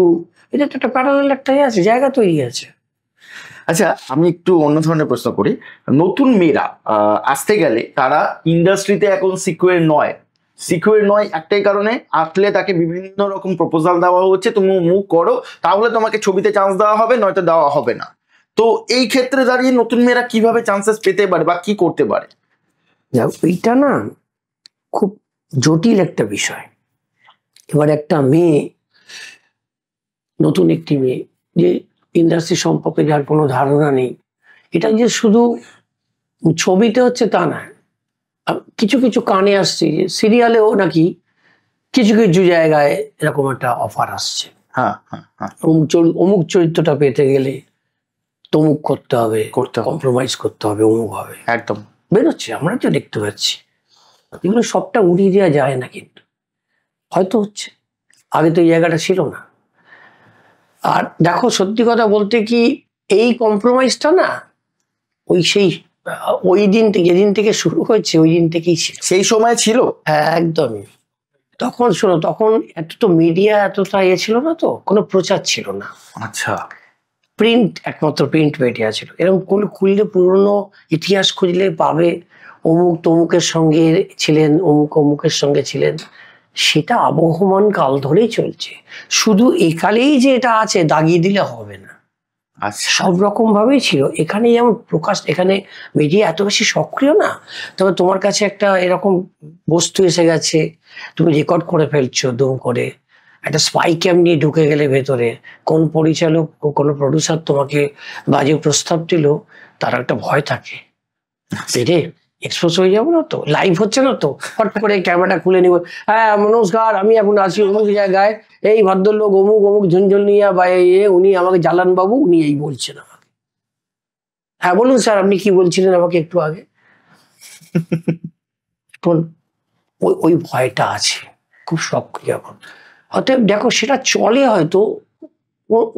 এটা তো একটা প্যারালাল একটাই আছে, জায়গা তৈরি আছে। আচ্ছা, আমি একটু অন্য ধরনের প্রশ্ন করি। নতুন মেয়েরা আসতে গেলে তারা ইন্ডাস্ট্রিতে এখন সিকিউর নয় একটাই কারণে, আসলে তাকে বিভিন্ন রকম প্রপোজাল দেওয়া হচ্ছে, তুমি মুভ করো তাহলে তোমাকে ছবিতে চান্স দেওয়া হবে, নয়তো দেওয়া হবে না। তো এই ক্ষেত্রে দাঁড়িয়ে নতুন মেয়েরা কিভাবে চান্সেস পেতে পারে বা কি করতে পারে? এইটা না খুব জটিল একটা বিষয়। এবার একটা মেয়ে, নতুন একটি মেয়ে, যে ইন্ডাস্ট্রি সম্পর্কে যার কোনো ধারণা নেই, এটা যে শুধু ছবিতে হচ্ছে তা না। কিছু কিছু কানে আসছে যে সিরিয়ালেও নাকি কিছু কিছু জায়গায় এরকম একটা অফার আসছে। হ্যাঁ হ্যাঁ হ্যাঁ, অমুক চরিত্রটা পেতে গেলে তমুক করতে হবে, করতে হবে। কম্প্রোমাইজ করতে হবে, অমুক হবে, একদম। বেরোচ্ছে, আমরা তো দেখতে পাচ্ছি। এগুলো সবটা উড়িয়ে দেওয়া যায় না, কিন্তু হয়তো হচ্ছে, আগে তো এই জায়গাটা ছিল না। আর দেখো, সত্যি কথা বলতে কি, এই কম্প্রোমাইজটা না ওই দিন থেকে, যেদিন থেকে শুরু হয়েছে ওই দিন থেকেই ছিল। সেই সময় ছিল। একদমই। তখন শোনো, তখন এত তো মিডিয়া এতটা ছিল না, তো কোনো প্রচার ছিল না। আচ্ছা। একমাত্র প্রিন্ট মিডিয়া ছিল। এরকম খুললে পুরনো ইতিহাস খুঁজলে পাবে অমুক তমুকের সঙ্গে ছিলেন, অমুক অমুকের সঙ্গে ছিলেন। সেটা আবহমান কাল ধরেই চলছে। শুধু একালেই যে এটা আছে দাগিয়ে দিলে হবে না, আচ্ছা। সব রকম ভাবেই ছিল। এখানে যেমন প্রকাশ, এখানে মিডিয়া এত বেশি সক্রিয় না, তবে তোমার কাছে একটা এরকম বস্তু এসে গেছে, তুমি রেকর্ড করে ফেলছো দুম করে, একটা স্পাই ক্যাম নিয়ে ঢুকে গেলে ভেতরে, কোন পরিচালক ও কোনো প্রডিউসার তোমাকে বাজে প্রস্তাব দিল, তার একটা ভয় থাকে, রে এক্সপোজ হয়ে যাবো না তো, লাইভ হচ্ছে না তো, হট করে ক্যামেরাটা খুলে নিব, হ্যাঁ নমস্কার, আমি এখন আছি অমুক জায়গায়, এই ভদ্রলোক অমুক অমুক ঝুনঝুন নিয়ে বা উনি আমাকে জালান বাবু, উনি এই বলছেন আমাকে। হ্যাঁ বলুন স্যার, আপনি কি বলছিলেন আমাকে একটু আগে। এখন ওই ভয়টা আছে খুব সক্রিয় এখন। অতএব দেখো, সেটা চলে হয়তো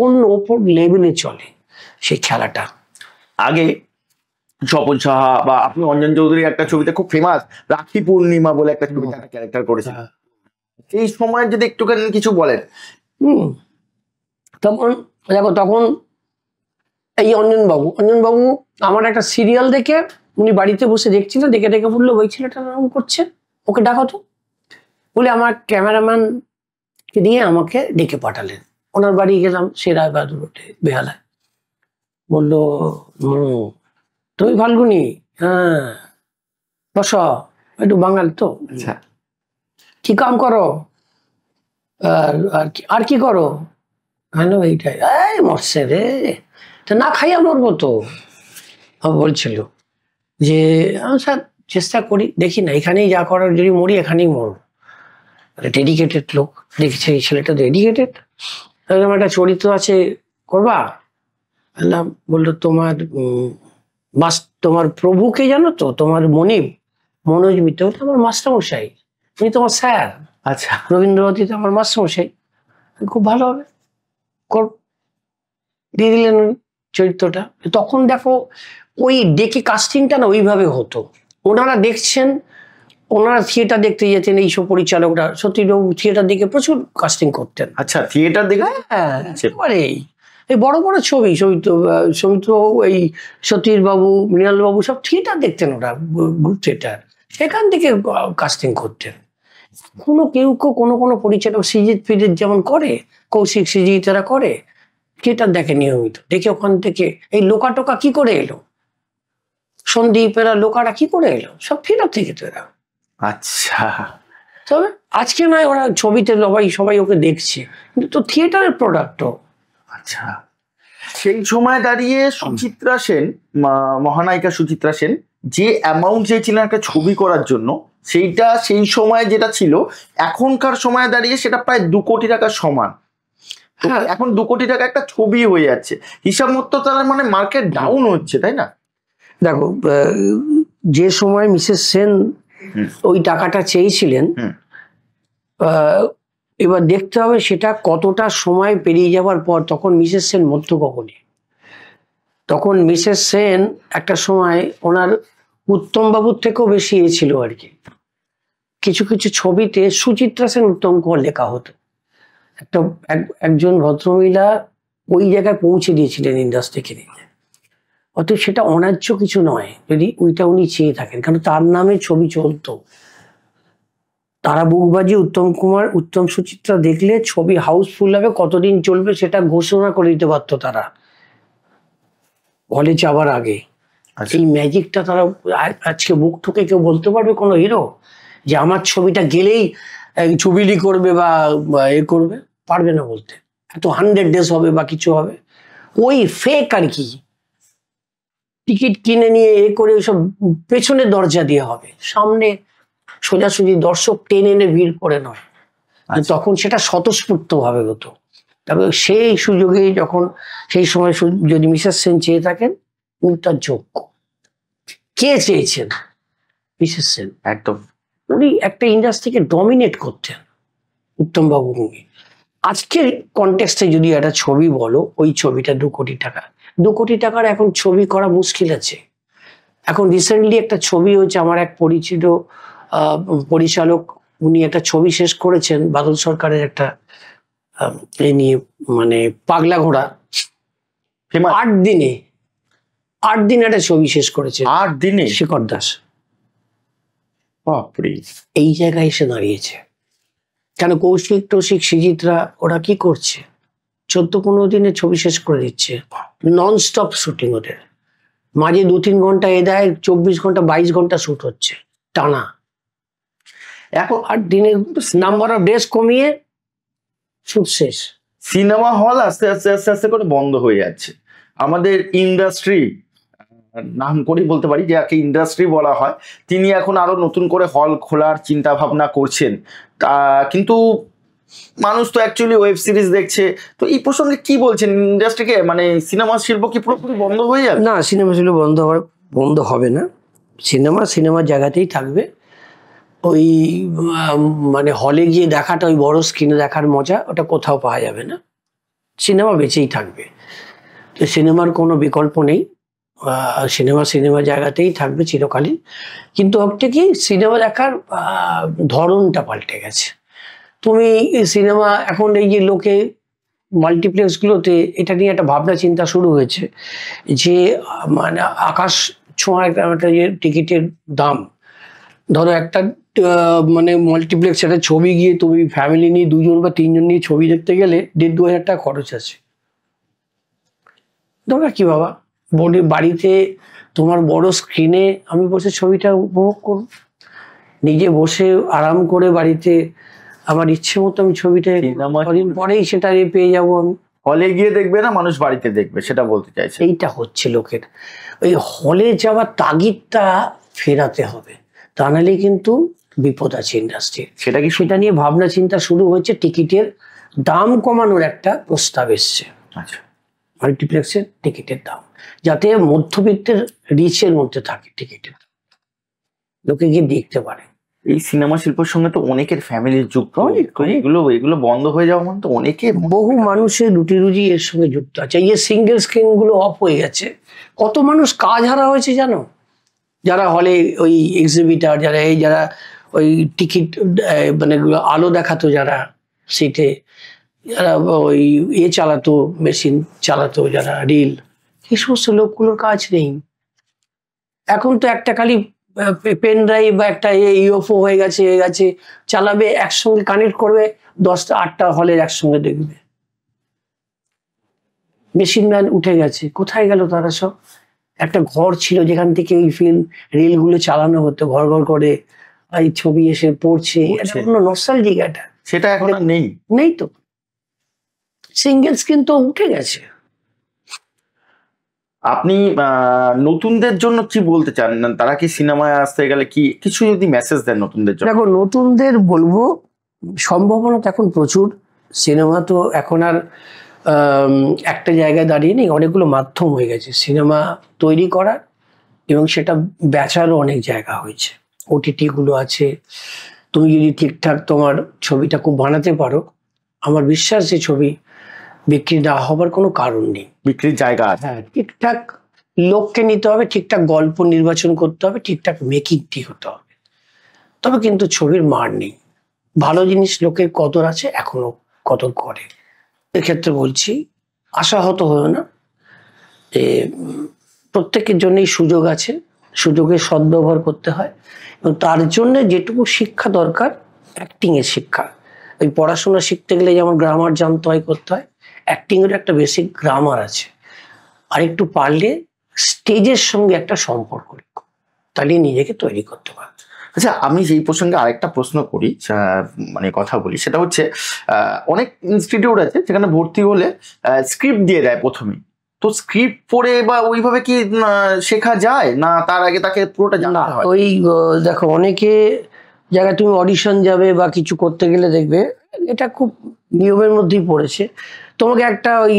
অন্য ওপর লেভেলে চলে সেই খেলাটা। আগে স্বপন সাহা বা আপনি অঞ্জন চৌধুরী একটা ছবিতে খুব ফেমাস রাখি পূর্ণিমা বলে একটা ছবিতে একটা ক্যারেক্টার করেছেন, এই সময় যদি একটুখানি কিছু বলেন। তখন দেখো, তখন এই অঞ্জনবাবু আমার একটা সিরিয়াল দেখে উনি বাড়িতে বসে দেখছিলেন, দেখে দেখে বললো ওই ছেলেটা এরকম করছে, ওকে ডাকো তো। বলে আমার ক্যামেরাম্যানকে দিয়ে আমাকে ডেকে পাঠালেন। ওনার বাড়ি গেলাম, সে রায়বাহাদুর রোডে বেহালায়। বললো তুমি ফাল্গুনি? হ্যাঁ। বস, একটু বাঙালি তো। আচ্ছা। কি কাম করো? আর কি করো? হ্যালো, এইটাই। এই মরছে রে, তা না খাইয়া মরবো তো। বলছিল যে স্যার চেষ্টা করি, দেখি না, এখানেই যা করার, যদি মরি এখানেই মরবো। ডেডিকেটেড লোক, দেখেছে এই ছেলেটা ডেডিকেটেড, এরকম একটা চরিত্র আছে, করবা? বললো তোমার প্রভুকে জানো তো, তোমার মনোজ মিত্র, আমার মাস্টারমশাই, উনি তোমার স্যার। আচ্ছা। রবীন্দ্রভারতীতে আমার মাস্টারমশাই, খুব ভালো হবে, কর। দিয়ে দিলেন উনি চরিত্রটা। তখন দেখো, ওই ডেকে কাস্টিংটা না ওইভাবে হতো। ওনারা দেখছেন, ওনারা থিয়েটার দেখতে যেতেন, এইসব পরিচালকরা সত্যিবাবু থিয়েটার দেখে প্রচুর কাস্টিং করতেন। আচ্ছা, থিয়েটার দেখে? হ্যাঁ, একেবারেই। এই বড় বড় ছবি, সৌমিত্রবাবু, এই সতীর বাবু, মৃণাল বাবু, সব থিয়েটার দেখতেন, ওরা গ্রুপ থিয়েটার, সেখান থেকে কাস্টিং করতেন। কোনো কোনো পরিচালক সিজিত ফিজিত যেমন করে, কৌশিক সিজিত এরা করে, থিয়েটার দেখে নিয়মিত, দেখে ওখান থেকে এই লোকা টোকা কি করে এলো, সন্দীপ এরা লোকারা কি করে এলো, সব থিয়েটার থেকে তো এরা। আচ্ছা। তবে আজকে নয়, ওরা ছবিতে সবাই ওকে দেখছে, কিন্তু তো থিয়েটারের প্রোডাক্ট। আচ্ছা, সেই সময় দাঁড়িয়ে সুচিত্রা সেন, মহানায়িকা সুচিত্রা সেন যে অ্যামাউন্ট চেয়েছিলেন একটা ছবি করার জন্য, সেইটা সেই সময় যেটা ছিল, এখনকার সময় দাঁড়িয়ে সেটা প্রায় 2 কোটি টাকার সমান। হ্যাঁ, এখন 2 কোটি টাকা একটা ছবি হয়ে যাচ্ছে, হিসাব মতো তার মানে মার্কেট ডাউন হচ্ছে, তাই না? দেখো, যে সময় মিসেস সেন ওই টাকাটা চেয়েছিলেন, এবার দেখতে হবে সেটা কতটা সময় পেরিয়ে যাওয়ার পর। তখন মিসেস সেন মধ্যগগনে, তখন মিসেস সেন একটা সময় ওনার উত্তম বাবুর থেকেও বেশি ছিল আর কি। কিছু কিছু ছবিতে সুচিত্রা সেন উত্তম কুমার লেখা হতো। একজন ভদ্রমহিলা ওই জায়গায় পৌঁছে দিয়েছিলেন ইন্ডাস্ট্রিকে নিয়ে। অতএব সেটা অন্যায্য কিছু নয় যদি ওইটা উনি চেয়ে থাকেন, কারণ তার নামে ছবি চলতো। তারা বুকবাজি, উত্তম কুমার, উত্তম সুচিত্রা দেখলে ছবি হাউসফুল হবে, কতদিন চলবে সেটা ঘোষণা করে দিতে পারতো তারা হলে যাবার আগে। এই ম্যাজিকটা তারা আজকে বুক ঠুকে কেউ বলতে পারবে কোনো হিরো যে আমার ছবিটা গেলেই জুবিলি করবে বা এ করবে? পারবে না বলতে। এত 100 ডেজ হবে বা কিছু হবে, ওই ফেক আর কি, টিকিট কিনে নিয়ে এ করে ওইসব পেছনে দরজা দিয়ে হবে, সামনে সোজাসুজি দর্শক টেনে এনে ভিড় করে নয়। তখন সেটা স্বতঃস্ফূর্ত ভাবে হতো। তবে সেই সুযোগে যখন সেই সময় যদি মিসেস সেন চেয়ে থাকেন, উনি তার যোগ্য। কে চেয়েছেন? মিসেস সেন। একদম। উনি একটা ইন্ডাস্ট্রিকে ডমিনেট করতেন, উত্তম বাবু। উনি আজকের কনটেক্সটে যদি একটা ছবি বলো, ওই ছবিটা 2 কোটি টাকা, 2 কোটি টাকার এখন ছবি করা মুশকিল আছে। এখন রিসেন্টলি একটা ছবি হচ্ছে, আমার এক পরিচিত পরিচালক, উনি একটা ছবি শেষ করেছেন বাদল সরকারের একটা এ নিয়ে, মানে পাগলা ঘোড়া। 8 দিনে একটা ছবি শেষ করেছে। 8 দিনে? শেখর দাস। বাপরে! এই জায়গায় এসে দাঁড়িয়েছে কেন? কৌশিক টৌশিক সুচিত্রা ওরা কি করছে? 14-15 দিনে ছবি শেষ করে দিচ্ছে, নন স্টপ শুটিং ওদের। মাঝে 2-3 ঘন্টা এ দেয়, 24 ঘন্টা 22 ঘন্টা শুট হচ্ছে টানা। এখন 8 দিনে নাম্বার অফ ডেজ কমিয়ে শুট শেষ। সিনেমা হল আস্তে আস্তে আস্তে আস্তে করে বন্ধ হয়ে যাচ্ছে। আমাদের ইন্ডাস্ট্রি, নাম করেই বলতে পারি, যাকে ইন্ডাস্ট্রি বলা হয়, তিনি এখন আরো নতুন করে হল খোলার চিন্তা ভাবনা করছেন। কিন্তু মানুষ তো অ্যাকচুয়ালি ওয়েব সিরিজ দেখছে। তো এই প্রসঙ্গে কি বলছেন? ইন্ডাস্ট্রিকে, মানে সিনেমা শিল্প কি পুরোপুরি বন্ধ হয়ে যাবে? না, সিনেমা শিল্প বন্ধ হবে না। সিনেমার জায়গাতেই থাকবে। ওই মানে হলে গিয়ে দেখাটা, ওই বড় স্ক্রিনে দেখার মজা, ওটা কোথাও পাওয়া যাবে না। সিনেমা বেঁচেই থাকবে, তো সিনেমার কোনো বিকল্প নেই। সিনেমা জায়গাতেই থাকবে চিরকালীন। কিন্তু একটা কি, সিনেমা দেখার ধরনটা পাল্টে গেছে। তুমি সিনেমা এখন এই যে লোকে মাল্টিপ্লেক্সগুলোতে এটা নিয়ে একটা ভাবনা চিন্তা শুরু হয়েছে যে মানে আকাশ ছোঁয়া একটা যে টিকিটের দাম। ধরো একটা মানে মাল্টিপ্লেক্স একটা ছবি গিয়ে তুমি ফ্যামিলি নিয়ে 2 জন বা 3 জন নিয়ে ছবি দেখতে গেলে 1,500-2,000 টাকা খরচ আছে। দরকার কি বাবা, বাড়িতে তোমার বড় স্ক্রিনে আমি বসে ছবিটা উপভোগ করব, নিজে বসে আরাম করে বাড়িতে আমার ইচ্ছে মতো আমি ছবিটা কদিন পরেই সেটা পেয়ে যাবো। আমি হলে গিয়ে দেখবে না, মানুষ বাড়িতে দেখবে, সেটা বলতে চাইছে। এইটা হচ্ছে লোকের, ওই হলে যাওয়ার তাগিদটা ফেরাতে হবে, তা নাহলে কিন্তু বিপদ আছে ইন্ডাস্ট্রির। সেটা নিয়ে ভাবনা চিন্তা শুরু হয়েছে। টিকিটের দাম কমানোর একটা প্রস্তাব এসছে। আচ্ছা। মাল্টিপ্লেক্সের টিকিটের দাম যাতে মধ্যবিত্তের রিচের মধ্যে থাকে, টিকিটের লোকে গিয়ে দেখতে পারে। এই সিনেমা শিল্পের সঙ্গে তো অনেকের ফ্যামিলির যুক্ত, এগুলো বন্ধ হয়ে যাওয়া মানে তো অনেকে, বহু মানুষের রুজি এর সঙ্গে যুক্ত আছে। এই যে সিঙ্গেল স্ক্রিন গুলো অফ হয়ে গেছে, কত মানুষ কাজ হারা হয়েছে জানো? যারা হলে ওই এক্সিবিটার, যারা ওই টিকিট মানে আলো দেখাতো, যারা সিটে, যারা ওই চালাতো, মেশিন চালাতো, যারা রিল, এই সমস্ত লোকগুলোর কাজ নেই। এখন তো একটা খালি পেন ড্রাইভ বা একটা ইউএফও হয়ে গেছে, চালাবে, একসঙ্গে কানেক্ট করবে, 10টা 8টা হলের একসঙ্গে দেখবে। মেশিন ম্যান উঠে গেছে, কোথায় গেল তারা সব? একটা ঘর ছিল যেখান থেকে ওই ফিল্ম রিল গুলো চালানো হতো, ঘর ঘর করে এই ছবি এসে পড়ছে, এটা কোনো নস্টালজিক, এটা সেটা এখন আর নেই তো। সিঙ্গেল স্ক্রিন তো উঠে গেছে। আপনি নতুনদের জন্য কি বলতে চান? তারা কি সিনেমায় আসতে গেলে কি কিছু যদি মেসেজ দেন নতুনদের জন্য? দেখো, নতুনদের বলবো সম্ভাবনা তো এখন প্রচুর। সিনেমা তো এখন আর একটা জায়গায় দাঁড়িয়ে নেই, অনেকগুলো মাধ্যম হয়ে গেছে সিনেমা তৈরি করার, এবং সেটা বেচারও অনেক জায়গা হয়েছে। ওটিটি গুলো আছে, তুমি যদি ঠিকঠাক তোমার ছবিটা খুব বানাতে পারো, আমার বিশ্বাস যে ছবি বিক্রি না হবার কোনো কারণ নেই। বিক্রির জায়গা আছে। হ্যাঁ, ঠিকঠাক লোককে নিতে হবে, ঠিকঠাক গল্প নির্বাচন করতে হবে, ঠিকঠাক মেকিং ঠিক হতে হবে, তবে কিন্তু ছবির মার নেই। ভালো জিনিস লোকের কদর আছে, এখনো কদর করে। এক্ষেত্রে বলছি, আশাহত হয়েও না যে প্রত্যেকের জন্যই সুযোগ আছে, সুযোগের সদ্ব্যবহার করতে হয় এবং তার জন্য যেটুকু শিক্ষা দরকার, অ্যাক্টিংয়ের শিক্ষা। ওই পড়াশোনা শিখতে গেলে যেমন গ্রামার জানতে হয়, করতে হয়, অ্যাক্টিংয়ের একটা বেসিক গ্রামার আছে। আর একটু পারলে স্টেজের সঙ্গে একটা সম্পর্ক রেখো, তাহলে নিজেকে তৈরি করতে পারবে। আচ্ছা, আমি সেই প্রসঙ্গে আরেকটা প্রশ্ন করি, মানে কথা বলি, সেটা হচ্ছে অনেক ইনস্টিটিউট আছে যেখানে ভর্তি হলে স্ক্রিপ্ট দিয়ে দেয় প্রথমেই। তো স্ক্রিপ্ট পড়ে বা ওইভাবে কি শেখা যায়, না তার আগে তাকে পুরোটা না, জানতে হয়? ওই দেখো অনেকে জায়গায় তুমি অডিশন যাবে বা কিছু করতে গেলে দেখবে এটা খুব নিয়মের মধ্যেই পড়েছে। তোমাকে একটা ওই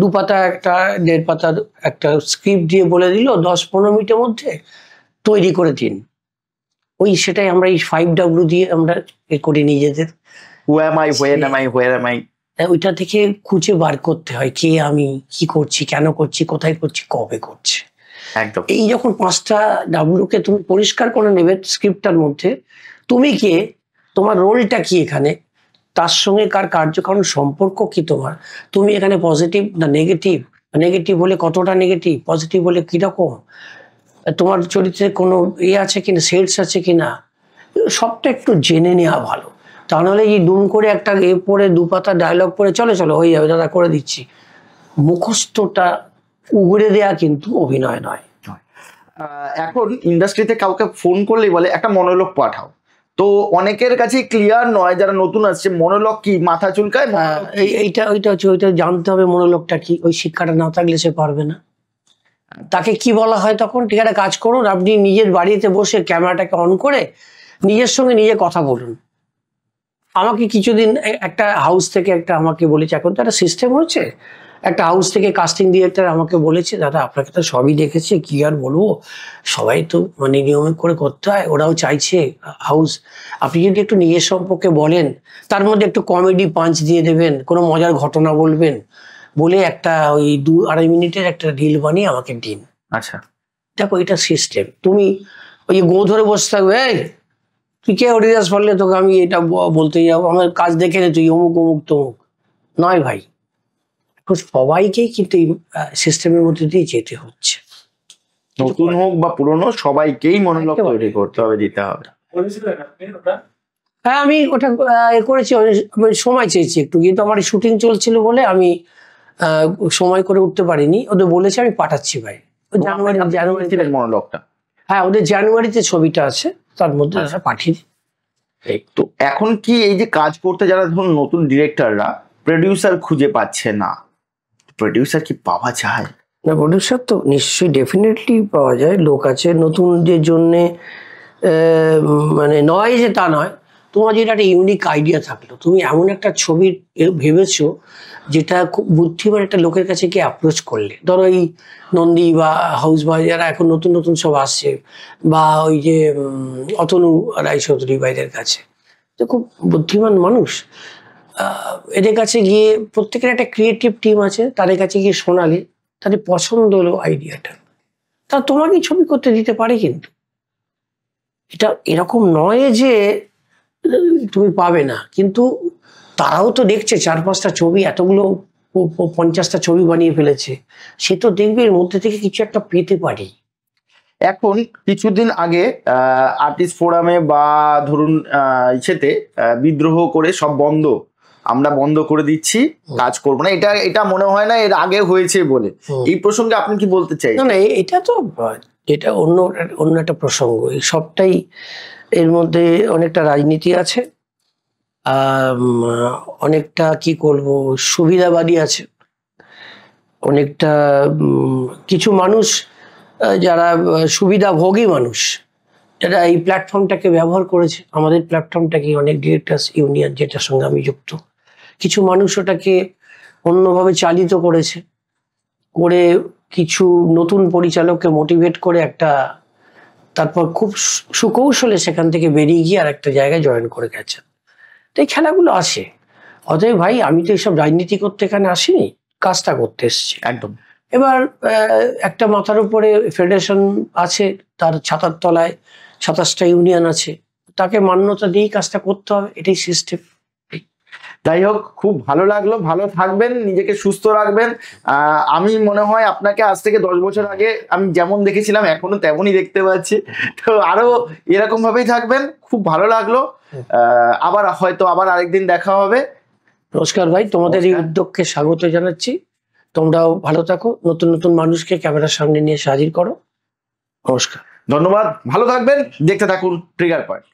2 পাতা একটা 1.5 পাতার একটা স্ক্রিপ্ট দিয়ে বলে দিল 10-15 মিনিটের মধ্যে তৈরি করে দিন। ওই সেটাই আমরা এই 5W দিয়ে আমরা করি নিজেদের। Who am I, when am I, where am I. ওইটা থেকে খুঁজে বার করতে হয় কে আমি, কি করছি, কেন করছি, কোথায় করছি, কবে করছি। একদম। এই যখন 5টা ডাব্লুকে তুমি পরিষ্কার করে নেবে স্ক্রিপ্টটার মধ্যে, তুমি কে, তোমার রোলটা কি এখানে, তার সঙ্গে কার কার্যকারণ সম্পর্ক কি তোমার, তুমি এখানে পজিটিভ না নেগেটিভ, নেগেটিভ হলে কতটা নেগেটিভ, পজিটিভ হলে কিরকম, তোমার চরিত্রে কোনো আছে কিনা, সেটস আছে কিনা, সবটা একটু জেনে নেওয়া ভালো। তা নাহলে এই দুম করে একটা পড়ে 2 পাতা ডায়লগ পড়ে চলে হয়ে যাবে, দাদা করে দিচ্ছি, মুখস্থটা উগড়ে দেয়া কিন্তু অভিনয় নয়। এখন ইন্ডাস্ট্রিতে কাউকে ফোন করলেই বলে একটা মনোলগ পাঠাও, তো অনেকের কাছে ক্লিয়ার নয়, যারা নতুন আসছে মনোলগ কি, মাথা চুলকায়। ওইটা হচ্ছে, ওইটা জানতে হবে মনোলগটা কি। ওই শিক্ষাটা না থাকলে সে পারবে না। তাকে কি বলা হয় তখন, ঠিক একটা কাজ করুন, আপনি নিজের বাড়িতে বসে ক্যামেরাটাকে অন করে নিজের সঙ্গে নিজে কথা বলুন। আমাকে কিছুদিন একটা হাউস থেকে আমাকে বলেছে, এখন তো একটা সিস্টেম হচ্ছে, একটা হাউস থেকে কাস্টিং ডিরেক্টর আমাকে বলেছে, দাদা আপনাকে তো সবই দেখেছে, কি আর বলবো, সবাই তো মানে নিয়মে করে করতে হয়, ওরাও চাইছে হাউস, আপনি যদি একটু নিজের সম্পর্কে বলেন, তার মধ্যে একটু কমেডি পাঞ্চ দিয়ে দেবেন, কোনো মজার ঘটনা বলবেন, বলে একটা ওই 2-2.5 মিনিটের একটা রিল বানিয়ে আমাকে দিন। আচ্ছা, দেখো এটা সিস্টেম। তুমি ওই গো ধরে বসে থাকবে, এই তুই কে রিজার্ভ করলে, তোকে আমি এটা বলতে যাবো, আমার কাজ দেখে নে তুই, অমুক অমুক তমুক, নয় ভাই। সবাইকেই কিন্তু এই সিস্টেমের মধ্যে দিয়ে যেতে হচ্ছে, নতুন হোক বা পুরনো সবাইকেই মনোলগ তৈরি করতে হবে, দিতে হবে। হ্যাঁ, আমি ওটা করেছি, সময় চেয়েছি একটু, কিন্তু আমার শুটিং চলছিল বলে আমি সময় করে উঠতে পারিনি। ওদের বলেছি আমি পাঠাচ্ছি ভাই, জানুয়ারিতে মনোলগটা। হ্যাঁ, ওদের জানুয়ারিতে ছবিটা আছে, তার মধ্যে পাঠিয়ে দিই। তো এখন কি এই যে কাজ করতে যারা ধরুন নতুন ডিরেক্টররা প্রডিউসার খুঁজে পাচ্ছে না, প্রডিউসার কি পাওয়া যায়? না, প্রডিউসার তো নিশ্চয়ই ডেফিনেটলি পাওয়া যায়, লোক আছে নতুনদের জন্যে। মানে নয় যে তা নয়, তোমার যেটা একটা ইউনিক আইডিয়া থাকলো, তুমি এমন একটা ছবি ভেবেছো যেটা খুব বুদ্ধিমান একটা লোকের কাছে গিয়ে অ্যাপ্রোচ করলে, ধরো এই নন্দী বা হাউস বয় যারা এখন নতুন নতুন সব আসছে, বা ওই যে অতনু রায়চৌধুরী ভাইদের কাছে, তো খুব বুদ্ধিমান মানুষ, এদের কাছে গিয়ে, প্রত্যেকের একটা ক্রিয়েটিভ টিম আছে, তাদের কাছে গিয়ে শোনালে, তাদের পছন্দ হলো আইডিয়াটা, তা তোমাকেই ছবি করতে দিতে পারে। কিন্তু এটা এরকম নয় যে তুমি পাবে না, কিন্তু তারাও তো দেখছে 4-5টা ছবি, এতগুলো 50টা ছবি বানিয়ে ফেলেছে, সে তো দেখবে এর মধ্যে থেকে কিছু একটা পেতে পারি। এখন কিছুদিন আগে আর্টিস্ট ফোরামে বা ধরুন ইসেতে বিদ্রোহ করে সব বন্ধ, আমরা বন্ধ করে দিচ্ছি, কাজ করবো না, এটা মনে হয় না এর আগে হয়েছে বলে। এই প্রসঙ্গে আপনি কি বলতে চাই? না, এটা তো এটা অন্য একটা প্রসঙ্গ, এই সবটাই এর মধ্যে অনেকটা রাজনীতি আছে, অনেকটা কি করবো সুবিধাবাদী আছে, অনেকটা কিছু মানুষ যারা সুবিধাভোগী মানুষ, যারা এই প্ল্যাটফর্মটাকে ব্যবহার করেছে, আমাদের প্ল্যাটফর্মটাকে, অনেক ডিরেক্টর্স ইউনিয়ন যেটার সঙ্গে আমি যুক্ত, কিছু মানুষ ওটাকে অন্যভাবে চালিত করেছে, করে কিছু নতুন পরিচালককে মোটিভেট করে একটা, তারপর খুব সুকৌশলে সেখান থেকে বেরিয়ে গিয়ে আর একটা জায়গায় জয়েন করে গেছে। তো এই খেলাগুলো আসে। অতএব ভাই, আমি তো এইসব রাজনীতি করতে এখানে আসিনি, কাজটা করতে এসেছি। একদম। এবার একটা মাথার উপরে ফেডারেশন আছে, তার ছাতার তলায় 27টা ইউনিয়ন আছে, তাকে মান্যতা দিয়েই কাজটা করতে হবে, এটাই সিস্টেম। যাই হোক, খুব ভালো লাগলো। ভালো থাকবেন, নিজেকে সুস্থ রাখবেন। আমি মনে হয় আপনাকে আজ থেকে 10 বছর আগে আমি যেমন দেখেছিলাম এখনো তেমনই দেখতে পাচ্ছি। তো আরো এরকম ভাবেই থাকবেন। খুব ভালো লাগলো। আবার আরেকদিন দেখা হবে। নমস্কার ভাই, তোমাদের এই নমস্কার। উদ্যোগকে স্বাগত জানাচ্ছি। তোমরাও ভালো থাকো, নতুন নতুন মানুষকে ক্যামেরার সামনে নিয়ে এসে হাজির করো। নমস্কার। ধন্যবাদ, ভালো থাকবেন, দেখতে থাকুন ট্রিগার পয়েন্ট।